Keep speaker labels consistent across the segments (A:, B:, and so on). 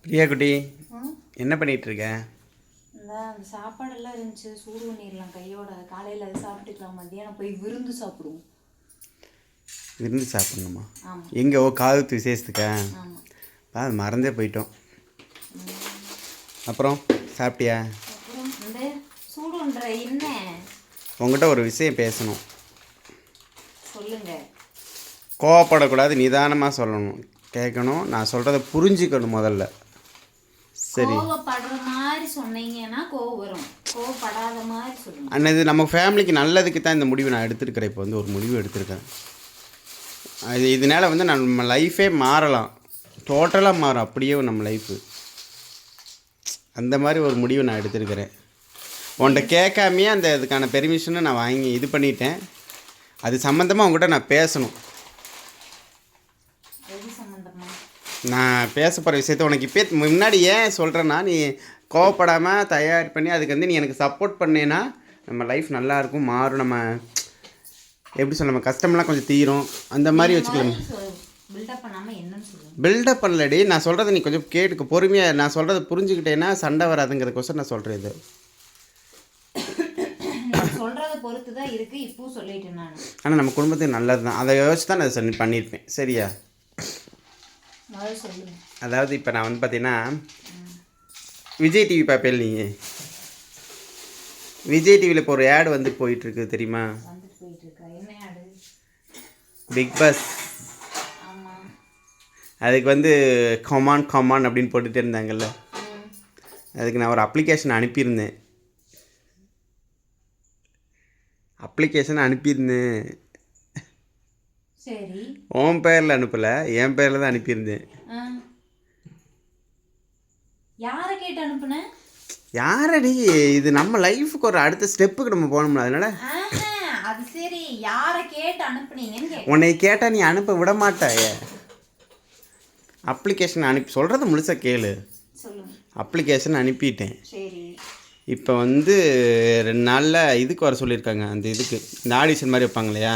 A: பிரியா குட்டி,
B: ம்
A: என்ன பண்ணிட்டு இருக்க?
B: இந்த அந்த சாப்பாடெல்லாம் இருந்துச்சு, சூடு பண்ணிடலாம் கையோட. காலையில் அது சாப்பிட்டுக்கலாம், மத்தியானம் போய் விருந்து சாப்பிடுவோம்.
A: விருந்து சாப்பிடணுமா?
B: ஆமாம்
A: எங்கே? ஓ, காதுத்து விசேஷத்துக்கா?
B: ஆமாம்.
A: அது மறந்தே போயிட்டோம். அப்புறம் சாப்பிட்டியா?
B: அப்புறம் இந்த சூடுன்ற என்ன
A: உங்ககிட்ட ஒரு விஷயம் பேசணும்.
B: சொல்லுங்க.
A: கோவப்படக்கூடாது, நிதானமாக சொல்லணும், கேட்கணும், நான் சொல்கிறத புரிஞ்சுக்கணும் முதல்ல. சரி,
B: கோவப்படுற மாதிரி சொன்னீங்கன்னா கோவம் வரும், கோவப்படாத மாதிரி சொல்லுங்க.
A: அண்ணது நம்ம ஃபேமிலிக்கு நல்லதுக்கு தான் இந்த முடிவு நான் எடுத்திருக்கிறேன். இப்போ வந்து ஒரு முடிவு எடுத்திருக்கேன். இதனால் வந்து நம்ம லைஃபே மாறலாம், டோட்டலாக மாறும் அப்படியே நம்ம லைஃபு. அந்த மாதிரி ஒரு முடிவு நான் எடுத்திருக்கிறேன். உன்கிட்ட கேட்காமையே அந்த இதுக்கான பெர்மிஷனை நான் வாங்கி இது பண்ணிட்டேன். அது சம்மந்தமாக உங்கள்கிட்ட நான் பேசணும்.
B: எது சம்மந்தமா?
A: நான் பேச போகிற விஷயத்த உனக்கு இப்போ முன்னாடி ஏன் சொல்கிறேன்னா, நீ கோவப்படாமல் தயார் பண்ணி அதுக்கு வந்து நீ எனக்கு சப்போர்ட் பண்ணேன்னா நம்ம லைஃப் நல்லாயிருக்கும், மாறும். நம்ம எப்படி சொல்ல, நம்ம கஷ்டம்லாம் கொஞ்சம் தீரும், அந்த மாதிரி வச்சுக்கலாம்.
B: பில்டப் பண்ணாமல் என்னன்னு சொல்லுங்க.
A: பில்டப் பண்ணலடி, நான் சொல்கிறத நீ கொஞ்சம் கேட்டுக்க பொறுமையாக. நான் சொல்கிறத புரிஞ்சுக்கிட்டேன்னா சண்டை வராதுங்கிறதுக்கோசம் நான் சொல்கிறேன். இது
B: சொல்கிறத பொறுத்து தான் இருக்குது. இப்போவும் சொல்லிட்டேன் நான்.
A: ஆனால் நம்ம குடும்பத்துக்கு நல்லது தான், அதை யோசிச்சு தான் நான் பண்ணியிருப்பேன். சரியா?
B: முதல்ல சொல்லுங்க.
A: அதாவது இப்போ நான் வந்து பார்த்தீங்கன்னா, விஜய் டிவி பார்ப்பேன். நீங்கள் விஜய் டிவியில் இப்போ ஒரு ஆடு வந்து போயிட்டுருக்கு தெரியுமா?
B: வந்துட்டு போயிட்டு இருக்கா? என்ன ஆடு?
A: Bigg Boss.
B: ஆமாம்.
A: அதுக்கு வந்து கமான் கமான் அப்படின்னு போட்டுகிட்டே இருந்தாங்கல்ல. அதுக்கு நான் ஒரு அப்ளிகேஷன் அனுப்பியிருந்தேன்.
B: சரி.
A: உன் பேரில் அனுப்பலை, என் பேரில் தான் அனுப்பியிருந்தேன்.
B: யாரை கேட்டு அனுப்புனேன்?
A: யாரடி? இது நம்ம லைஃபுக்கு ஒரு அடுத்த ஸ்டெப்புக்கு நம்ம போகணும்ல, அதனால.
B: அது சரி, யாரை கேட்டு அனுப்புனீங்கன்னு.
A: உன்னை கேட்டால் நீ அனுப்ப விட மாட்டாய. அப்ளிகேஷன் அனுப்பி சொல்கிறத முழுசாக கேளு.
B: சொல்லுங்க.
A: அப்ளிகேஷன் அனுப்பிட்டேன்.
B: சரி.
A: இப்போ வந்து 2 நாளில் இதுக்கு வர சொல்லியிருக்காங்க. அந்த இதுக்கு இந்த ஆடிஷன் மாதிரி வைப்பாங்க இல்லையா,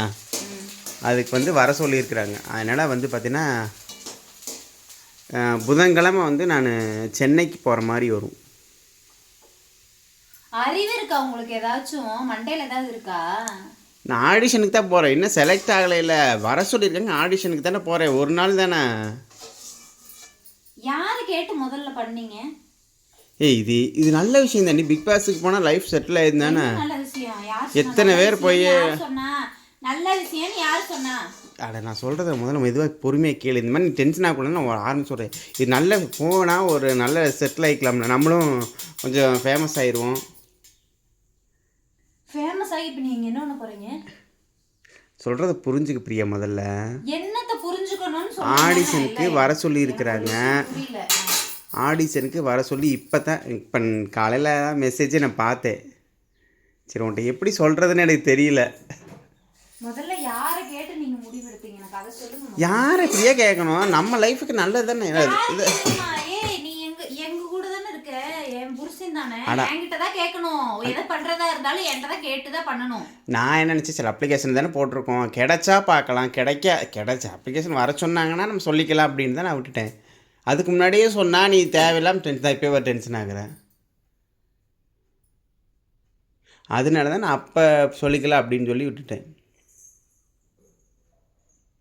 A: அதுக்கு வந்து வர சொல்லியிருக்கிறாங்க. அதனால் வந்து பார்த்திங்கன்னா புதன்கிழமை வந்து நான் சென்னைக்கு போகிற மாதிரி வரும்.
B: அறிவு இருக்கா உங்களுக்கு? ஏதாச்சும் மண்டையில் ஏதாவது இருக்கா?
A: நான் ஆடிஷனுக்கு தான் போகிறேன், இன்னும் செலக்ட் ஆகலை. இல்லை, வர சொல்லியிருக்காங்க, ஆடிஷனுக்கு தானே போகிறேன். ஒரு நாள் தானே.
B: யாரை கேட்டு முதல்ல பண்ணீங்க?
A: இது நல்ல விஷயம் தானே. பிக் பாஸுக்கு போனால் லைஃப் செட்டில் ஆயிருந்தானே.
B: நல்ல விஷயம்.
A: எத்தனை பேர் போய்
B: சொன்னா நல்ல விஷயம்னு யார் சொன்னா?
A: அட, நான் சொல்கிறத முதல்ல மெதுவாக பொறுமையாக கேளு. இந்த மாதிரி நீ டென்ஷன் ஆகக்கூடாதுன்னு நான் ஆரம்பிச்சு சொல்கிறேன். இது நல்ல போனால் ஒரு நல்ல செட்டில் ஆகிக்கலாம்ல, நம்மளும் கொஞ்சம் ஃபேமஸ் ஆயிடுவோம்.
B: ஃபேமஸ் ஆகி இப்போ நீங்கள் என்ன பண்ண போகிறீங்க?
A: சொல்கிறத புரிஞ்சுக்க பிரியா. முதல்ல
B: என்னத்தை புரிஞ்சுக்கணும்னு சொல்லுங்க.
A: ஆடிஷனுக்கு வர சொல்லி இருக்கிறாங்க.
B: புரியல.
A: ஆடிஷனுக்கு வர சொல்லி இப்போ காலையில் மெசேஜை நான் பார்த்தேன். சரி, உன்கிட்ட எப்படி சொல்கிறதுன்னு எனக்கு தெரியல.
B: முதல்ல யாரை கேட்டு நீங்கள் முடிவெடுத்தீங்க? எனக்கு அதை சொல்லுங்க.
A: யாரை இப்படியே கேட்கணும்? நம்ம லைஃபுக்கு நல்லது தானே இது.
B: ஏய், நீ எங்க கூட தானே இருக்க, என் புருஷன் தானே, என்கிட்ட தான் கேட்கணும். எதை பண்றதா இருந்தாலும் என்கிட்ட தான் கேட்டு தான் பண்ணணும்.
A: நான் என்ன நினச்சேன், சரி அப்ளிகேஷன் தானே போட்டிருக்கோம், கிடைச்சா பார்க்கலாம், கிடைச்ச அப்ளிகேஷன் வர சொன்னாங்கன்னா நம்ம சொல்லிக்கலாம் அப்படின்னு தான் நான் விட்டுட்டேன். அதுக்கு முன்னாடியே சொன்னால் நீ தேவையில்லாமல் டென்ஷன், இப்போ ஒரு டென்ஷன் ஆகுறேன். அதனால தான் நான் அப்போ சொல்லிக்கலாம் அப்படின்னு சொல்லி விட்டுட்டேன்.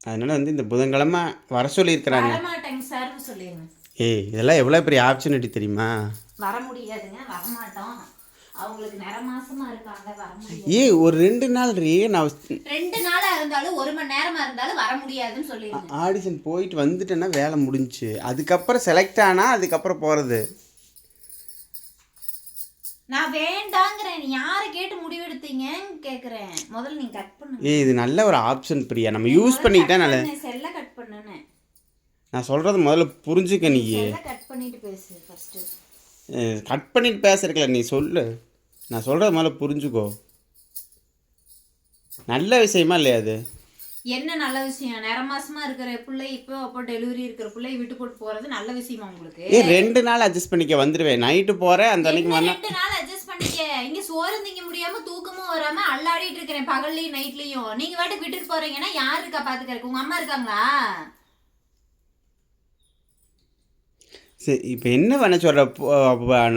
A: அதனால் வந்து இந்த புதன்கிழமை வர சொல்லியிருக்கிறாங்க.
B: வரமாட்டேங்க சார் சொல்லிடுங்க.
A: இதெல்லாம் எவ்வளோ பெரிய ஆப்பர்ச்சுனிட்டி தெரியுமா?
B: வர முடியாதுங்க, வரமாட்டோம். அவங்களுக்கு நிற மாசமா இருக்காங்க, வர முடியாது.
A: ஒரு 2 நாள் நான்
B: 2 நாளா இருந்தாலும் 1 மணி நேரமா இருந்தாலும் வர முடியாதுன்னு சொல்லிடுங்க.
A: ஆடிஷன் போயிட்டு வந்துட்டேன்னா வேலை முடிஞ்சுச்சு. அதுக்கப்புறம் செலக்ட் ஆனால் அதுக்கப்புறம் போகிறது.
B: நான் வேண்டாங்கிறேன். நீ யாரை கேட்டு முடிவெடுத்தீங்கன்னு கேட்குறேன். முதல்ல நீ கட் பண்ணுங்க.
A: இது நல்ல ஒரு ஆப்ஷன் பிரியா, நம்ம யூஸ் பண்ணிக்கிட்டா நல்ல.
B: செல்ல கட் பண்ணுன்னு
A: நான் சொல்கிறது முதல்ல புரிஞ்சுக்க. நீ
B: கட் பண்ணிட்டு பேசு ஃபர்ஸ்ட்.
A: கட் பண்ணிட்டு பேசுறதுல நீ சொல்லு. நான் சொல்கிறது முதல்ல புரிஞ்சுக்கோ. நல்ல விஷயமா இல்லையா அது?
B: என்ன நல்ல விஷயம்? நிற மாசமா இருக்கிற பிள்ளை இப்போ அப்போ டெலிவரி இருக்கிற பிள்ளை விட்டு போட்டு போறது நல்ல விஷயமா உங்களுக்கு?
A: 2 நாள் அட்ஜஸ்ட் பண்ணிக்க வந்துடுவேன். நைட்டு போகிறேன், அந்த அன்னைக்கு
B: 2 நாள் அட்ஜஸ்ட் பண்ணிக்க. இங்க சோறு திங்க முடியாம தூக்கமும் வராம அல்லாடிட்டு இருக்கிறேன் பகல்லையும் நைட்லயும். நீங்க வாட்டுக்கு விட்டுட்டு போறீங்கன்னா யாரு இருக்கா பாத்துக்கிறதுக்கு? உங்க அம்மா இருக்காங்களா?
A: சரி இப்போ என்ன பண்ண சொல்கிற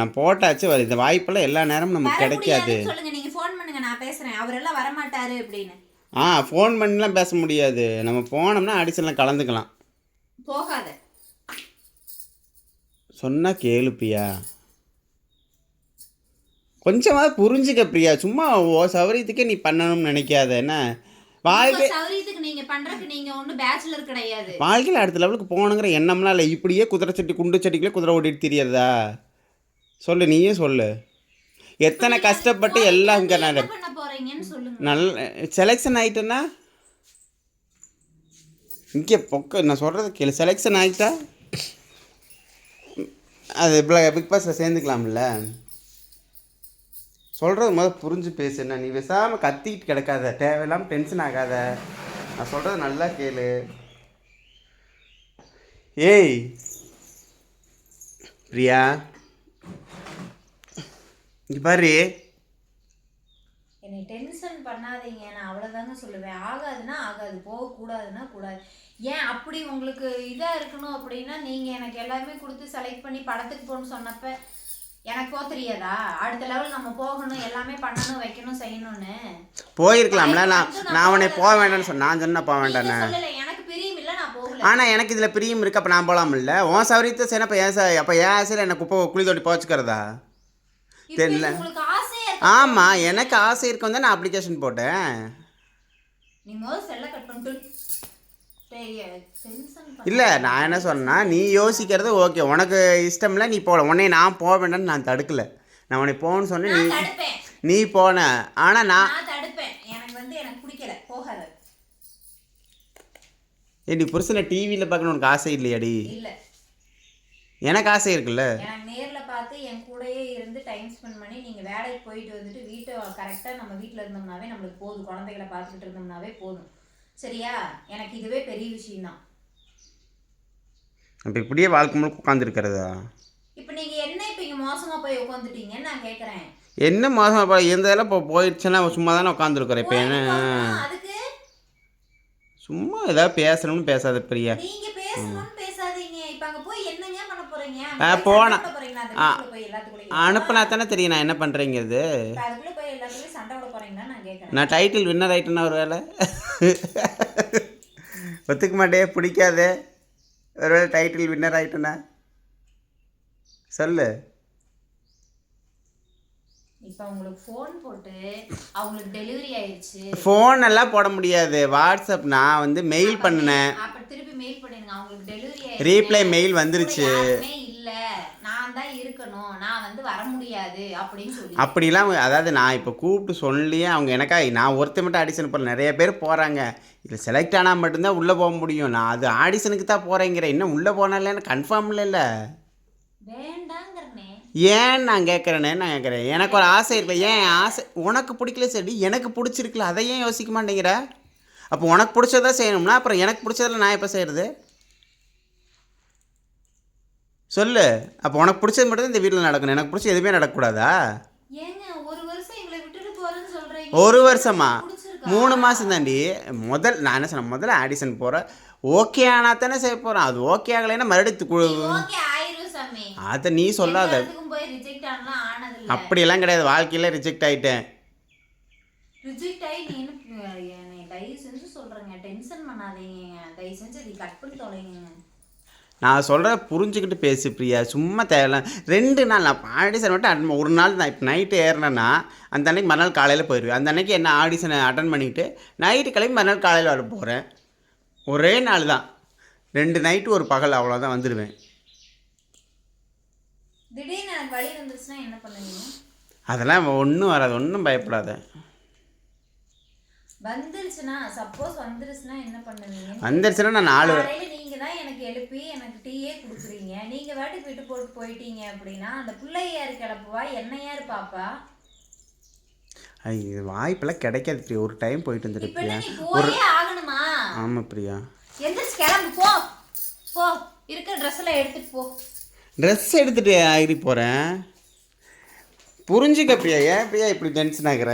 A: நான் போட்டாச்சு இந்த வாய்ப்பெல்லாம் எல்லா நேரமும் நமக்கு கிடைக்காது.
B: சொல்லுங்க, நீங்க ஃபோன் பண்ணுங்க, நான் பேசுறேன். அவரெல்லாம் வரமாட்டாரு அப்படின்னு.
A: ஃபோன் பண்ணிலாம் பேச முடியாது. நம்ம போனோம்னா ஆடிஷனில் கலந்துக்கலாம்.
B: போகாத.
A: சொன்னால் கேளு பிரியா, கொஞ்சமாவது புரிஞ்சுக்க பிரியா. சும்மா சௌகரியத்துக்கே நீ பண்ணணும்னு நினைக்காத. என்ன
B: சௌகரியத்துக்கு நீங்க பண்றதுக்கு நீங்க ஒன்றும் பேச்சுலர் கிடையாது.
A: வாழ்க்கையில் அடுத்த லெவலுக்கு போகணுங்கிற எண்ணம்லாம் இல்லை. இப்படியே குதிரை சட்டி குண்டு சட்டிக்குள்ளே குதிரை ஓட்டிட்டு தெரியறதா? சொல்லு, நீயே சொல்லு. எத்தனை கஷ்டப்பட்டு எல்லாம் இங்கே நல்ல செலெக்ஷன் ஆகிட்டேன்னா இங்கே நான் சொல்கிறது கேளு. செலெக்ஷன் ஆகிட்டா அது பிக் பாஸில் சேர்ந்துக்கலாம்ல. சொல்கிறது முதல் புரிஞ்சு பேசுண்ணா. நீ பேசாமல் கத்திக்கிட்டு கிடக்காத, தேவையில்லாமல் டென்ஷன் ஆகாத. நான் சொல்கிறது நல்லா கேளு. ஏய் பிரியா, இங்கே பாரு.
B: என்னை டென்ஷன் பண்ணாதீங்க, நான் அவ்வளோதாங்க சொல்லுவேன். ஆகாதுன்னா ஆகாது, போகக்கூடாதுன்னா கூடாது. ஏன் அப்படி உங்களுக்கு இதாக இருக்கணும் அப்படின்னா நீங்கள் எனக்கு எல்லாமே கொடுத்து செலக்ட் பண்ணி படத்துக்கு போகணும்னு சொன்னப்போ எனக்கு போக தெரியாதா? அடுத்த லெவல் நம்ம போகணும், எல்லாமே பண்ணணும், வைக்கணும், செய்யணும்னு
A: போயிருக்கலாம்ல. நான் அவனை போக வேண்டாம்னு நான் சொன்ன போக வேண்டானே.
B: எனக்கு பிரியம் இல்லை, நான் போகல.
A: ஆனால் எனக்கு இதில் பிரியம் இருக்கு. அப்போ நான் போகலாமில்ல. உன் சௌரியத்தை சரி. அப்போ ஏன் ஆசையில் என்னை குப்பை குழி தோட்டி போச்சுக்கிறதா தெரியல. ஆமாம், எனக்கு ஆசை இருக்கும் தான் நான் அப்ளிகேஷன் போட்டேன். இல்லை, நான் என்ன சொன்னா, நீ யோசிக்கிறது ஓகே, உனக்கு இஷ்டம் இல்லை, நீ போகல. உடனே நான் போக வேண்டாம்னு நான் தடுக்கலை. நான் உன்னை போகணும்னு சொன்னேன், நீ போன. ஆனால் நான் ஏடி புருஷனை டிவியில் பார்க்கணும் உனக்கு ஆசை இல்லையாடி? எனக்கு ஆசை இருக்குல்ல.
B: நேரில் பார்த்து என் கூடயே இருந்து டைம் ஸ்பெண்ட் பண்ணி நீங்கள் வேலைக்கு போயிட்டு வந்துட்டு வீட்டை கரெக்டாக நம்ம வீட்டில் இருந்தோம்னாவே நம்மளுக்கு போதும். குழந்தைகளை பார்த்துக்கிட்டு இருந்தோம்னாவே போதும். சரியா? எனக்கு இதுவே பெரிய விஷயம்தான்.
A: அப்போ இப்படியே வாழ்க்கை முழுக்க உட்காந்துருக்கிறதா?
B: இப்போ நீங்கள் என்ன இப்போ இங்கே மோசமாக போய் உட்காந்துட்டீங்கன்னு நான் கேட்குறேன்.
A: என்ன மோசமாக போய் இருந்ததெல்லாம் இப்போ போயிடுச்சுன்னா சும்மா தானே உட்காந்துருக்குறேன். இப்போ என்ன
B: அதுக்கு
A: சும்மா ஏதாவது பேசணும்னு பேசாத பிரியா.
B: நீங்கள் பேசணும்னு பேசாதீங்க. இப்போ அங்கே போய் என்னங்க பண்ண போகிறீங்க?
A: போனா அனுப்புனா தானே தெரியும் நான் என்ன பண்ணுறேங்கிறது.
B: அதுக்குள்ளே போய் எல்லாத்துலேயும் சண்டை விட போகிறீங்களா நான் கேட்குறேன்.
A: நான் டைட்டில் வின்னர் ஆகிட்டேன்னா ஒரு வேலை ஒத்துக்க மாட்டே, பிடிக்காதே. ஒரு வேளை டைட்டில் வின்னர் ஆகிட்டேன்னா சொல்லு.
B: இப்போ உங்களுக்கு ஃபோன் போட்டு அவங்களுக்கு டெலிவரி ஆயிடுச்சு.
A: ஃபோன் எல்லாம் போட முடியாது. வாட்ஸ்அப் நான் வந்து மெயில் பண்ணினேன்.
B: அப்போ திருப்பி மெயில் பண்ணிடுங்க. அவங்களுக்கு டெலிவரி ஆயிடுச்சு,
A: ரீப்ளை மெயில் வந்துருச்சு.
B: இல்லை நான் தான் இருக்கணும், நான் வந்து வர முடியாது அப்படின்னு சொல்லி
A: அப்படிலாம். அதாவது நான் இப்போ கூப்பிட்டு சொல்லியே அவங்க எனக்கா நான் ஒருத்தர் மட்டும் ஆடிஷன் போகல, நிறைய பேர் போகிறாங்க. இதில் செலக்ட் ஆனால் மட்டும்தான் உள்ளே போக முடியும். நான் அது ஆடிஷனுக்கு தான் போகிறேங்கிறேன். இன்னும் உள்ளே போனாலேன்னு கன்ஃபார்ம் இல்லை.
B: வேண்டாங்கிறனே.
A: ஏன் நான் கேட்குறேனே, நான் கேட்குறேன். எனக்கு ஒரு ஆசை இருக்குது. ஏன் ஆசை உனக்கு பிடிக்கல சரி, எனக்கு பிடிச்சிருக்குல, அதை ஏன் யோசிக்க மாட்டேங்கிற? அப்போ உனக்கு பிடிச்சதா செய்யணும்னா அப்புறம் எனக்கு பிடிச்சதில் நான் எப்போ செய்கிறது சொல்லு. அப்போ உனக்கு பிடிச்சது மட்டும் தான் இந்த வீட்டில் நடக்கணும், எனக்கு பிடிச்ச எதுவுமே நடக்கக்கூடாதா? ஒரு வருஷமா 3 மாதம் தாண்டி. நான் என்ன சொன்னேன், முதல்ல ஆடிஷன் போகிறேன், ஓகே ஆனால் தானே செய்ய போகிறேன். அது ஓகே ஆகலைன்னா மறுபடியும் அதை நீ சொல்லாத. அப்படியெல்லாம் கிடையாது, வாழ்க்கையில் ரிஜெக்ட் ஆகிட்டேன். நான் சொல்கிற புரிஞ்சுக்கிட்டு பேசு பிரியா. சும்மா தேவையில்ல. 2 நாள் நான் ஆடிஷன் மட்டும் ஒரு நாள் நான் இப்போ நைட்டு ஏறினேன்னா அந்த அன்னைக்கு மறுநாள் காலையில் போயிடுவேன். அந்த அன்னைக்கு என்ன ஆடிஷனை அட்டன் பண்ணிவிட்டு நைட்டு கிளம்பி மறுநாள் காலையில் வர போகிறேன். ஒரே நாள் தான், 2 நைட்டு ஒரு பகல், அவ்வளோதான் வந்துடுவேன். அதெல்லாம் ஒன்றும் வராது, ஒன்றும் பயப்படாத.
B: வந்துருச்சுனா சப்போஸ் வந்துருச்சுனா என்ன பண்ணுவீங்க?
A: வந்துருச்சுனா நான் 4
B: நீங்க தான் எனக்கு எழுப்பி எனக்கு டீயே குடுக்குறீங்க. நீங்க வாட்டுக்கு விட்டு போட்டு போயிட்டீங்க அப்படின்னா அந்த பிள்ளைய யாரு கிளப்புவா, என்ன யாரு பாப்பா?
A: ஐயோ, வாய்ப்பெல்லாம் கிடைக்காது பிரியா. ஒரு டைம் போயிட்டு வந்துரு பிரியா.
B: போயே ஆகணுமா?
A: ஆமா பிரியா.
B: எந்திரிச்சு கிளம்பு, போ போ. இருக்க ட்ரெஸ் எல்லாம் எடுத்துட்டு போ.
A: ட்ரெஸ் எடுத்துட்டு ஆகி போகிறேன். புரிஞ்சுக்க பிரியா. ஏன் பிரியா இப்படி டென்ஷன் ஆகுற?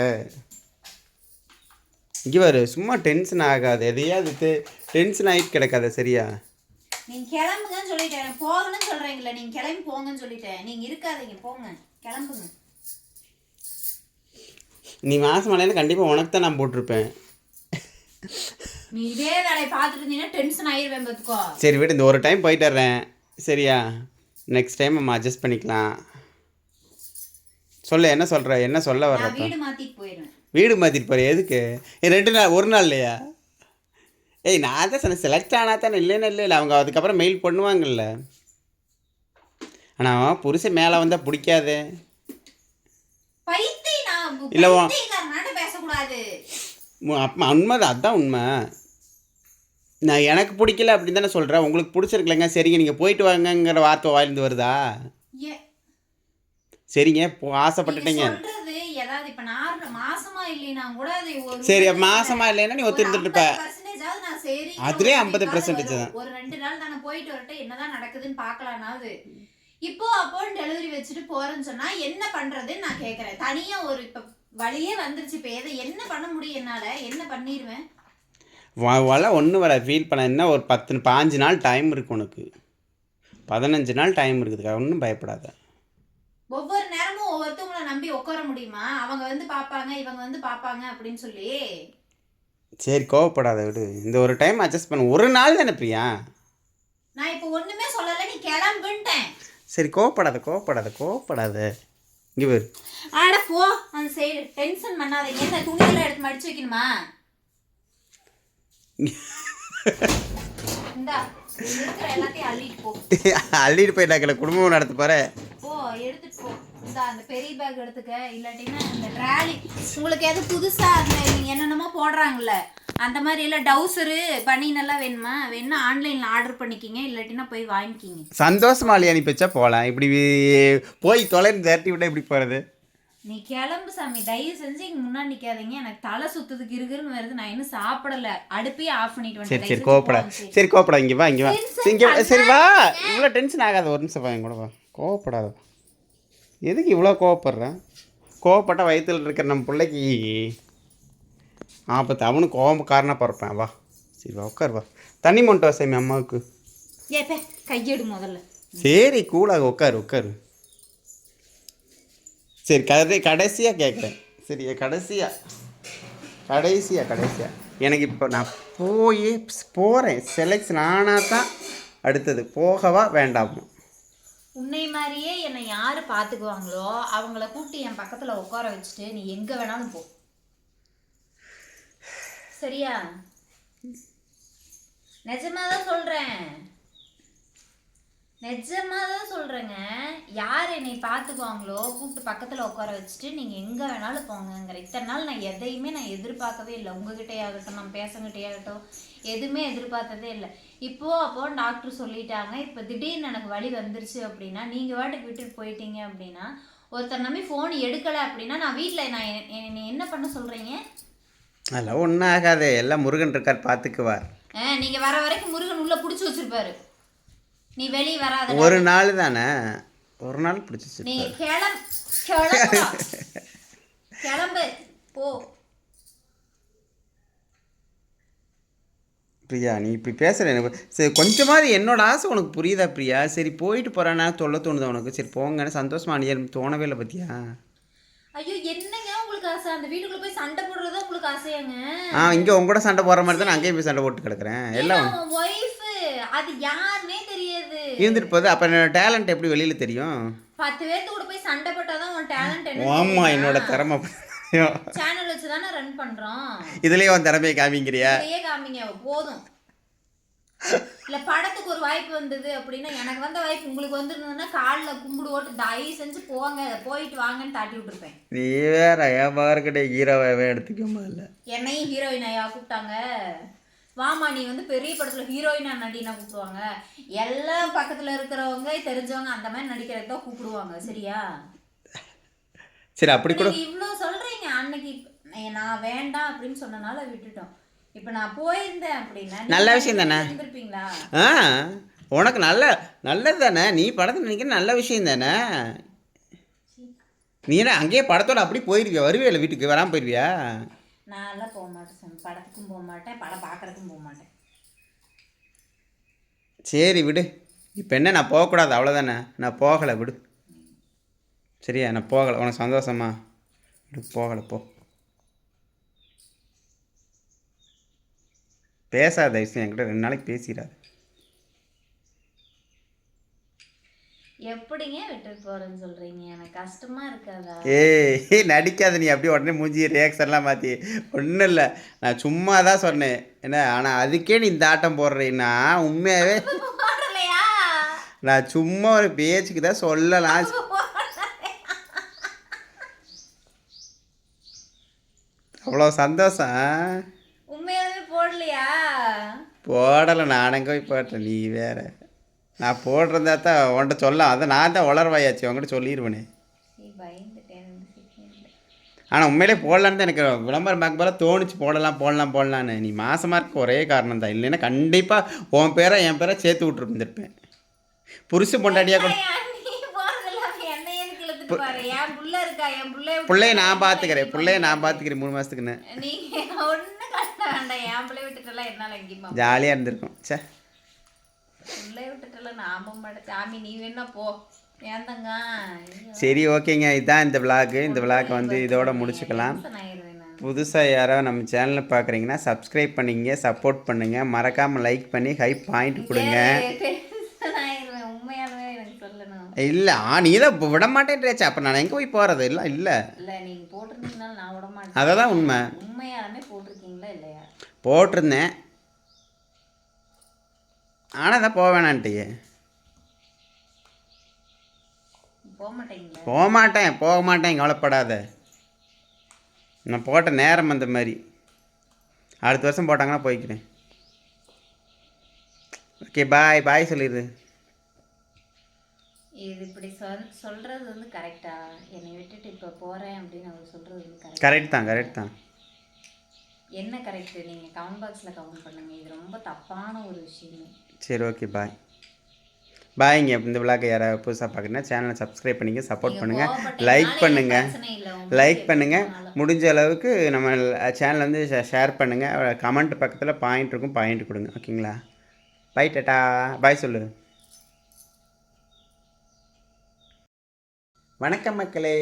A: இங்கே வரு, சும்மா டென்ஷன் ஆகாது. எதையாவது டென்ஷன் ஆகிட்டு கிடக்காத சரியா?
B: நீங்க கிளம்புங்கன்னு சொல்லிட்டேன், போகணும்னு சொல்றீங்களா? நீங்க கிளம்பி போங்கன்னு சொல்லிட்டேன், நீங்க இருக்காதீங்க, போங்க, கிளம்புங்க.
A: நீ மாதம் ஆலையில கண்டிப்பாக உனக்கு தான் நான் போட்டிருப்பேன்.
B: நீ இதே வேலையை பார்த்துட்டு இருந்தீங்கன்னா டென்ஷன் ஆயிடுவேன் பார்த்துக்கோ.
A: சரி விடு, இந்த ஒரு டைம் போயிட்டு வர்றேன் சரியா? நெக்ஸ்ட் டைம் நம்ம அட்ஜஸ்ட் பண்ணிக்கலாம். சொல்லு, என்ன சொல்கிற, என்ன சொல்ல
B: நான்
A: வர்றப்ப?
B: வீடு மாத்திட்டு போயிடுவேன்.
A: வீடு மாற்றிட்டு போகிற எதுக்கு? 2 நாள், ஒரு நாள் இல்லையா? ஏய் நான் தான் சொன்னேன் செலக்ட் ஆனால் தானே, இல்லைன்னா இல்லை அவங்க அதுக்கப்புறம் மெயில் பண்ணுவாங்கல்ல. ஆனால் புருஷன் மேலே வந்தால் பிடிக்காதே. இல்லை
B: பேசக்கூடாது.
A: அப்போ உண்மைதான், அதுதான் உண்மை. நான் எனக்கு பிடிக்கல அப்படின்னு தானே சொல்கிறேன். உங்களுக்கு பிடிச்சிருக்கலங்க, சரிங்க நீங்கள் போயிட்டு வாங்கங்கிற வார்த்தை வாயிலிருந்து வருதா? சரிங்க ஆசைப்பட்டுட்டீங்க. சரி மாசமா இல்லைன்னா நீ ஒத்துருந்துட்டு இருப்ப. அதுலேயே 50% தான்.
B: ஒரு 2 நாள் தானே போயிட்டு வரட்டும், என்னதான் நடக்குதுன்னு பார்க்கலாம்னாவது. இப்போ அப்போ டெலிவரி வச்சுட்டு போறேன்னு சொன்னா என்ன பண்றதுன்னு நான் கேட்கறேன். தனியா ஒரு இப்ப வழியே வந்துருச்சு, இப்போ எதை என்ன பண்ண முடியும் என்னால? என்ன பண்ணிடுவேன்?
A: ஒன்றும் வர ஃபீல் பண்ண. என்ன ஒரு 10-15 நாள் டைம் இருக்கு உனக்கு. 15 நாள் டைம் இருக்குதுக்கா, ஒன்றும் பயப்படாத.
B: ஒவ்வொரு நேரமும் ஒவ்வொருத்தவங்கள நம்பி உட்கார முடியுமா? அவங்க வந்து பார்ப்பாங்க, இவங்க வந்து பார்ப்பாங்க அப்படின்னு சொல்லி.
A: சரி கோவப்படாத விடு, இந்த ஒரு டைம் அட்ஜஸ்ட் பண்ண. ஒரு நாள் தானே பிரியா.
B: நான் இப்போ ஒண்ணுமே சொல்லல, நீ கிளம்புன்ட்டேன்.
A: சரி கோவப்படாத கோவப்படாத கோவப்படாத. இங்கே பேர்
B: ஆட போ அந்த சைடு. டென்ஷன் பண்ணாதீங்க. என்ன துணியெல்லாம் எடுத்து மடிச்சு வைக்கணுமா? இந்தா இருக்கிற எல்லாத்தையும் அள்ளிட்டு போ.
A: அள்ளிட்டு போயிட்டாக்கல, குடும்பம் நடத்த போற.
B: போ எடுத்துட்டு போ. இந்த அந்த பெரிய பேக் எடுத்துக்க, இல்லாட்டினா இந்த ட்ராலி உங்களுக்கு எது புதுசா அந்த என்னென்னமோ போடுறாங்கல்ல அந்த மாதிரி எல்லாம் டவுசரு பனியனெல்லாம் வேணுமா ஆன்லைனில் ஆர்டர் பண்ணிக்கிங்க, இல்லாட்டினா போய் வாங்கிக்கிங்க.
A: சந்தோஷமா இல்லையா? அனுப்பி வச்சா போகலாம். இப்படி போய் தொலைந்து திரட்டி விட இப்படி போகிறது.
B: நீ கிளம்பு சாமி, தயவு செஞ்சு இங்கே முன்னாடி நிற்காதீங்க. எனக்கு தலை சுத்துறதுக்கு இருக்குன்னு வருது. நான் இன்னும் சாப்பிடல, அடுப்பையே ஆஃப் பண்ணிட்டு வந்து.
A: சரி சரி கோவப்படா, சரி கோவப்படா. இங்கே வா இங்கே வா இங்கே. சரி வா, இவ்வளோ டென்ஷன் ஆகாத. ஒரு நிமிஷம் வா, என் கூட வா. கோவப்படாத. எதுக்கு இவ்வளோ கோவப்படுறேன்? கோவப்பட்டால் வயிற்றில் இருக்கிற நம்ம பிள்ளைக்கு ஆபத்து. அவனுக்கு கோவக்காரனாக பிறப்பேன். வா சரி வா, உட்கார் வா. தண்ணி மொண்டை வசைமே அம்மாவுக்கு.
B: ஏப்பே கையெடு முதல்ல.
A: சரி கூலாக உட்காரு உட்காரு. சரி கடைசியாக கேட்குறேன். சரி கடைசியாக எனக்கு இப்போ நான் போகிறேன். செலெக்ஷன் ஆனால் தான் அடுத்தது. போகவா வேண்டாமா?
B: உன்னை மாதிரியே என்னை யார் பார்த்துக்குவாங்களோ அவங்கள கூப்பிட்டு என் பக்கத்தில் உட்கார வச்சுட்டு நீ எங்கே வேணாலும் போ, சரியா? நிஜமாக தான் சொல்கிறேங்க. யார் என்னை பார்த்துக்குவாங்களோ கூப்பிட்டு பக்கத்தில் உட்கார வச்சுட்டு நீங்கள் எங்கே வேணாலும் போங்கங்கிற. இத்தனை நாள் நான் எதையுமே எதிர்பார்க்கவே இல்லை. உங்ககிட்டே ஆகட்டும், நம்ம பேசங்கிட்டே ஆகட்டும், எதுவுமே எதிர்பார்த்ததே இல்லை. அப்போ டாக்டர் சொல்லிட்டாங்க. இப்போ திடீர்னு எனக்கு வலி வந்துருச்சு அப்படின்னா, நீங்கள் வாட்டுக்கு விட்டுட்டு போயிட்டீங்க அப்படின்னா, ஒருத்தர் நம்பி ஃபோன் எடுக்கலை அப்படின்னா நான் வீட்டில் என்னை என்ன பண்ண சொல்கிறீங்க?
A: அதெல்லாம் ஒன்றும் ஆகாது, எல்லாம் முருகன் இருக்கார் பார்த்துக்குவார்.
B: நீங்கள் வர வரைக்கும் முருகன் உள்ளே பிடிச்சி வச்சுருப்பாரு. நீ வெளியே வராத.
A: ஒரு நாள் தானே, ஒரு நாள் பிடிச்சி.
B: நீ கிளம்பு போ.
A: பிரியா நீ இப்படி பேசுகிற எனக்கு சரி கொஞ்சமாதிரி என்னோட ஆசை உனக்கு புரியுதா பிரியா? சரி போயிட்டு போகிறேன்னா சொல்ல தோணுதா உனக்கு? சரி போங்கன்னு சந்தோஷமா நீ தோணவே இல்லை பற்றியா?
B: ஐயோ என்னங்க உங்களுக்கு ஆசை? அந்த வீட்டுக்குள்ள போய் சண்டை போடுறது உங்களுக்கு ஆசையாங்க?
A: இங்கே உங்க கூட சண்டை போடுற மாதிரி தான் நான் அங்கேயும் போய் சண்டை போட்டு கிடக்குறேன். எல்லாம்
B: ஒய்ஃப் அது யாருன்னே தெரியாது.
A: இருந்துட்டு போகுது. அப்போ என்னோட டேலண்ட் எப்படி வெளியில் தெரியும்?
B: 10 பேர்த்து கூட போய் சண்டை போட்டாதான் உன் டேலண்ட் என்ன?
A: ஆமாம் என்னோட திறமை
B: சேனல் வச்சு தானே ரன் பண்றோம்.
A: இதுலயே உன் திறமையை காமிங்கிறியா?
B: இதுலயே காமிங்க போதும். இல்ல படத்துக்கு ஒரு வாய்ப்பு வந்தது அப்படின்னா, எனக்கு வந்த வாய்ப்பு உங்களுக்கு வந்துருந்ததுன்னா காலில் கும்பிடு ஓட்டு தயவு செஞ்சு போங்க, போயிட்டு வாங்கன்னு தாட்டி விட்டுருப்பேன். நீ
A: வேற ஏமாறுகிட்டே ஹீரோவே எடுத்துக்க முடியல.
B: என்னையும் ஹீரோயின் ஐயா கூப்பிட்டாங்க. வாமா நீ பெரிய படத்துல ஹீரோயினா நடினா கூப்பிடுவாங்க. எல்லாம் பக்கத்துல இருக்கிறவங்க தெரிஞ்சவங்க அந்த மாதிரி நடிக்கிறத கூப்பிடுவாங்க, சரியா?
A: சரி அப்படி கூட
B: இவ்வளோ சொல்றீங்க. அன்னைக்கு நான் வேண்டாம் அப்படின்னு சொன்னனால விட்டுட்டோம். இப்போ நான் போயிருந்தேன் அப்படின்னா
A: நல்ல விஷயம் தானே
B: இருந்திருப்பீங்களா?
A: உனக்கு நல்லது தானே. நீ படத்தை நினைக்கிற நல்ல விஷயம் தானே. நீ என்ன அங்கேயே படத்தோட அப்படி போயிருவியா? வருவியா இல்லை வீட்டுக்கு வராமல் போயிருவியா?
B: நான் எல்லாம் போக மாட்டேன். படத்துக்கும் போக மாட்டேன், படம் பார்க்கறதுக்கும் போக மாட்டேன்.
A: சரி விடு. இப்போ என்ன, நான் போகக்கூடாது அவ்வளோதானே? நான் போகலை விடு. சரியா, நான் போகலை. உனக்கு சந்தோஷமா? விடு, போகலை போ. பேசாத விஷயம் என்கிட்ட 2 நாளைக்கு பேசிடாது.
B: எப்படிங்க விட்டுட்டு போறேன்னு சொல்றீங்க? எனக்கு கஷ்டமா இருக்காதா?
A: ஏய் நடிக்காத நீ. அப்படியே உடனே மூஞ்சி ரியாக்ஷன்லாம் மாற்றி. ஒன்றும் இல்லை, நான் சும்மா தான் சொன்னேன் என்ன. ஆனால் அதுக்கே நீ இந்த ஆட்டம் போடுறீன்னா உண்மையாகவே
B: போடலையா?
A: நான் சும்மா ஒரு பேச்சுக்கு தான் சொல்லலாம். அவ்வளோ சந்தோஷம்.
B: உண்மையாலுமே போடலையா?
A: போடலை, நானங்க போய் போட்டேன். நீ வேற. நான் போடுறதா தான் உன்கிட்ட சொல்ல. அதை நான் தான் உளர்வாயாச்சு, உங்ககிட்ட சொல்லிடுவேனே.
B: பயந்துட்டேன்.
A: ஆனால் உண்மையிலே போடலான்னு தான் எனக்கு விளம்பரம் பார்க்க போல தோணுச்சு. போடலான்னு. நீ மாசமாக இருக்க ஒரே காரணம் தான். இல்லைன்னா கண்டிப்பாக உன் பேரை என் பேரை சேர்த்து விட்டுருந்துருப்பேன். புருஷ பொண்டாட்டியாக கூட. பிள்ளைய நான் பார்த்துக்கிறேன். 3 மாதத்துக்குன்னு ஜாலியாக இருந்திருக்கும். சே, சரி ஓகேங்க. இதுதான் இந்த விளாகு. இந்த விளாகை வந்து இதோட முடிச்சுக்கலாம். புதுசாக யாரோ நம்ம சேனலில் பார்க்குறீங்கன்னா சப்ஸ்கிரைப் பண்ணிங்க, சப்போர்ட் பண்ணுங்கள். மறக்காமல் லைக் பண்ணி ஹை பாயிண்ட் கொடுங்க. இல்லை நீ தான் விட மாட்டேன்றாச்சு. அப்போ நான் எங்கே போய் போகிறது? இல்லை இல்லை அதை தான் உண்மை. போட்டிருந்தேன், ஆனால் தான் போக வேணான்ட்டியே. போக மாட்டேன் கவலைப்படாத. நான் போட்ட நேரம் அந்த மாதிரி. அடுத்த வருஷம் போட்டாங்கன்னா போய்க்கிறேன். ஓகே பாய் சொல்லிடுது.
B: இது இப்படி சொல்றது வந்து கரெக்டா? என்னை விட்டுட்டு இப்போ போறேன் அப்படின்னு அவர் சொல்றது வந்து
A: கரெக்ட் தான்.
B: என்ன கரெக்ட்? நீங்க கமெண்ட் பாக்ஸ்ல கமெண்ட் பண்ணுங்க. இது ரொம்ப தப்பான ஒரு விஷயம்.
A: சரி ஓகே பாய்ங்க. இந்த விளாக்கை யாராவது புதுசாக பார்க்குறீங்கன்னா சேனலை சப்ஸ்கிரைப் பண்ணிங்க, சப்போர்ட் பண்ணுங்கள், லைக் பண்ணுங்கள். முடிஞ்ச அளவுக்கு நம்ம சேனலை வந்து ஷேர் பண்ணுங்கள். கமெண்ட் பக்கத்தில் பாயிண்ட் இருக்கும், பாயிண்ட் கொடுங்க. ஓகேங்களா? By tata. பாய் சொல்லு. வணக்கம் மக்களே,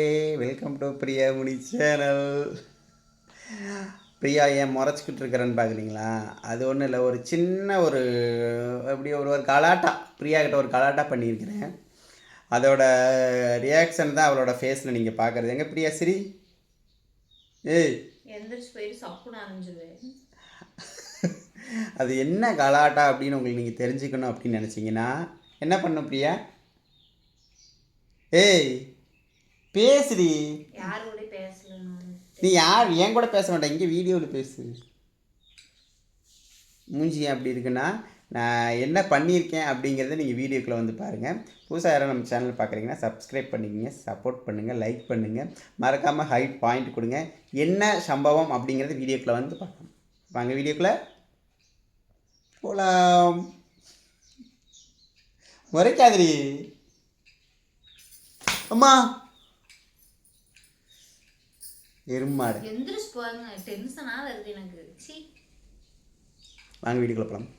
A: welcome to Priya Muni channel. Priya ஏன் முறைச்சிக்கிட்டு இருக்கிறேன்னு பார்க்குறீங்களா? அது ஒன்றும் இல்லை, ஒரு சின்ன எப்படி ஒரு கலாட்டா, பிரியாக்கிட்ட ஒரு கலாட்டா பண்ணியிருக்கிறேன். அதோட ரியாக்ஷன் தான் அவளோட ஃபேஸில் நீங்கள் பார்க்குறது. எங்கே பிரியா சிரி? ஏய்
B: எந்திரிச்சு போயிட்டு சப்புன்னு அரைஞ்சுது.
A: அது என்ன கலாட்டா அப்படின்னு உங்களுக்கு நீங்கள் தெரிஞ்சுக்கணும் அப்படின்னு நினச்சிங்கன்னா என்ன பண்ணும் பிரியா? ஏய் பேசுடி.
B: யார் கூட பேசலாம்?
A: நீ யார் என் கூட பேச மாட்டேன், இங்கே வீடியோவில் பேசு. மூஞ்சி அப்படி இருக்குன்னா நான் என்ன பண்ணியிருக்கேன் அப்படிங்கிறத நீங்கள் வீடியோக்குள்ளே வந்து பாருங்கள். புதுசாக யாரும் நம்ம சேனல் பார்க்குறீங்கன்னா சப்ஸ்கிரைப் பண்ணிக்கங்க, சப்போர்ட் பண்ணுங்கள், லைக் பண்ணுங்கள், மறக்காமல் ஹை பாயிண்ட் கொடுங்க. என்ன சம்பவம் அப்படிங்கிறது வீடியோக்குள்ளே வந்து பார்க்கலாம். வாங்க வீடியோக்குள்ளே போகலாம். முறைக்காதிரி அம்மா. எருமாடு
B: எந்திரிச்சு போங்க. டென்ஷனாக வருது எனக்கு.
A: வாங்க வீடியோக்குள்ளே போகலாம்.